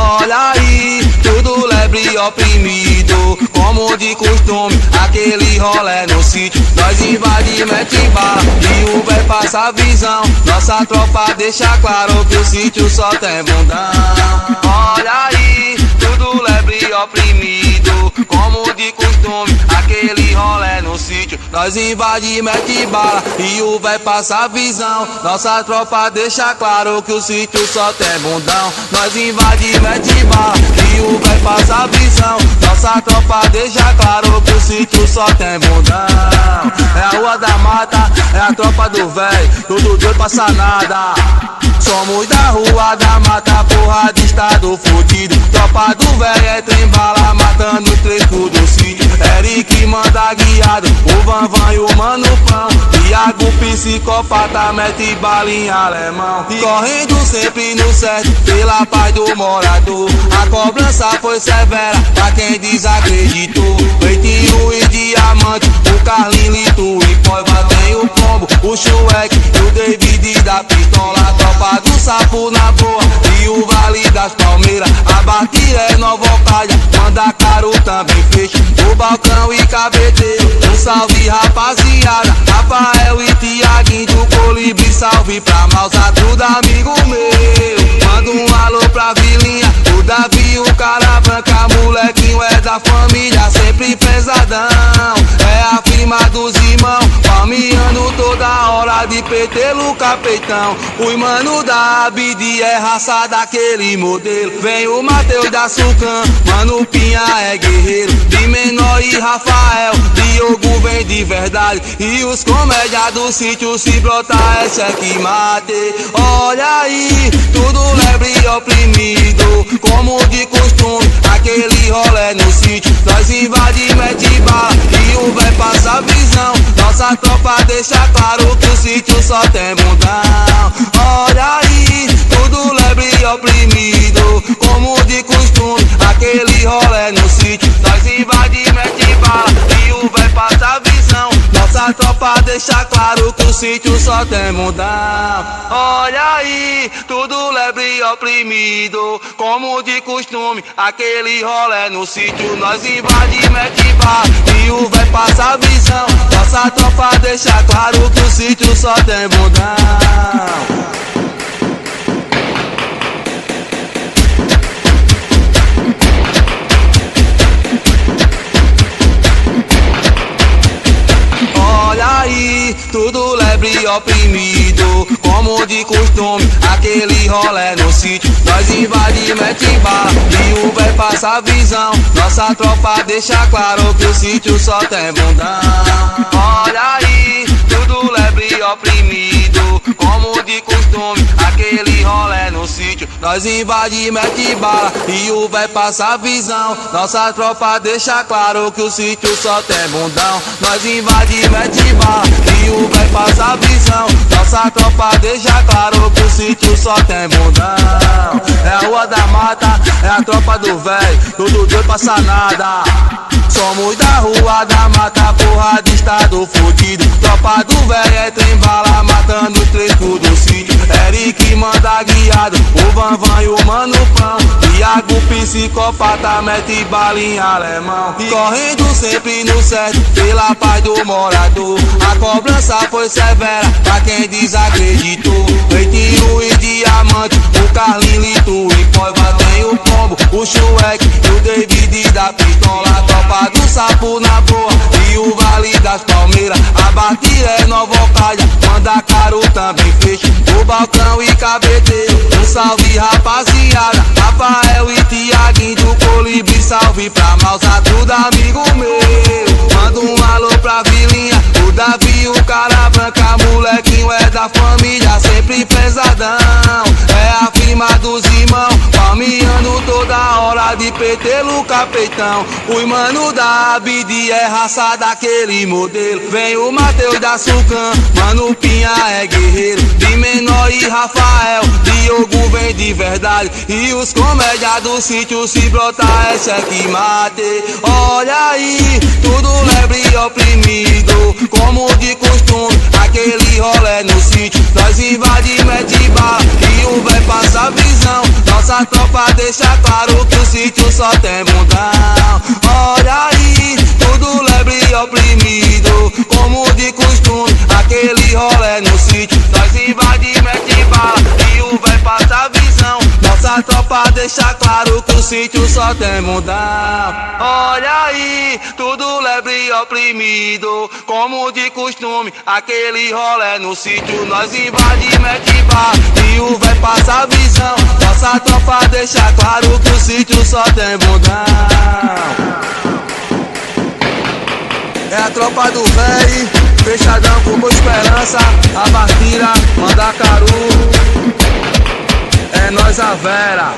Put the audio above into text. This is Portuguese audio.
Olha aí, tudo lebre oprimido, como de costume, aquele rolê no sítio. Nós invade, mete bala e o véi passa a visão. Nossa tropa deixa claro que o sítio só tem bundão. Olha aí, tudo lebre oprimido, como de costume, aquele rolê no sítio. Nós invade, mete bala e o véi passa a visão. Nossa tropa deixa claro que o sítio só tem bundão. Nós invade, mete bala e o véi passa a visão. Nossa tropa deixa claro que o sítio só tem bundão. É a rua da mata, é a tropa do véi, tudo doido passa nada. Somos da rua da mata, porra de estado fudido. Tropa do véi é trem bala, matando os três do sítio. Eric manda guiado, o Van Van e o Mano Pão. Iago psicopata, mete bala em alemão. Correndo sempre no certo, pela paz do morador. A cobrança foi severa, pra quem desacreditou. Peitinho e diamante, o Carlinho, Lito e Poiva. Tem o Pombo, o Chueque e o David da pistola. Tropa do sapo na boa e o Vale das Palmeiras. A Batia é Nova Ocádia, manda caro também fecha. O Balcão e Cabeteiro, um salve rapaziada. Rafael e Tiaguinho do Colibri, salve pra Mausa, tudo amigo meu. Manda um alô pra Vilinha, o Davi, o cara branca, molequinho é da família, sempre pesadão. É a firma dos irmãos, palmeando toda hora de petelo capetão. Os mano da Abidi é raça daquele modelo. Vem o Mateus da Sucan, Mano Pinha é guerreiro. De Menor e Rafael, Diogo vem de verdade. E os comédia do sítio, se brotar é cheque mate. Olha aí, tudo lebre e oprimido, como de costume, aquele rolê no sítio. Nós invade, mete bala e o véi passa a visão. Nossa tropa deixa claro que o sítio só tem bundão. Olha aí, tudo lebre e oprimido, como de costume, aquele rolê no sítio. Nós invade, mete bala e o véi passa a visão. Nossa tropa deixa claro que o sítio só tem bundão. Olha aí, tudo lebre e oprimido, como de costume, aquele rolê no sítio. Nós invade, mete bala e o véi passa a visão. Nossa tropa deixa claro que o sítio só tem bundão. Olha aí, tudo lebre e oprimido, como de costume, aquele rolê no sítio. Nós invade, mete bala e o véi passa a visão. Nossa tropa deixa claro que o sítio só tem bundão. Olha aí, tudo lebre e oprimido, como de costume, aquele rolê no sítio. Nós invade, mete bala e o véi passa a visão. Nossa tropa deixa claro que o sítio só tem bundão. Nós invade, mete bala e o véi passa a visão. Nossa tropa deixa claro que o sítio só tem bundão. É a rua da mata, é a tropa do véi, tudo doido passa nada. Somos da rua da mata, porra de estado fudido. Tropa do véi é trem bala, matando os três do sítio. Eric manda guiado, o Van Van e o Mano Pão. Iago psicopata, mete bala em alemão. Correndo sempre no certo, pela paz do morador. A cobrança foi severa, pra quem desacreditou. Peitinho e diamante, o Carlinho, Lito e Poiva. Tem o Pombo, o Chueque e o David da pistola. Tropa do sapo na boa e o Vale das Palmeiras. A Batia é Nova Ocádia, manda caro também fecha. O Balcão e Cabeteiro, um salve rapaziada. Rafael e Tiaguinho do Colibri, salve pra Mausa, tudo amigo meu. Manda um alô pra Vilinha, o Davi, o cara branca, molequinho é da família, sempre pesadão. É a firma dos irmãos, palmeando toda hora de petelo capetão. Os mano da Abidi é raça daquele modelo. Vem o Mateus da Sucan, Mano Pinha é guerreiro. De Menor e Rafael, Diogo vem de verdade. E os comédia do sítio, se brotar é cheque mate. Olha aí, tudo lebre e oprimido, como de costume, aquele rolê no sítio. Nós invade, mete bala e o véi passa a visão. Nossa tropa deixa claro que o sítio só tem bundão. Olha aí, tudo lebre e oprimido, como de costume, aquele rolê no sítio. Nós invade, mete bala e o véi passa a visão. Nossa tropa deixa claro que o sítio só tem bundão. Olha aí, tudo lebre e oprimido, como de costume, aquele rolê no sítio. Nós invade, mete bala e o véi passa a visão. Nossa tropa deixa claro que o sítio só tem bundão. É a tropa do véi, fechadão com Boa Esperança, Abaquira, Mandacaru. É nós a Vera.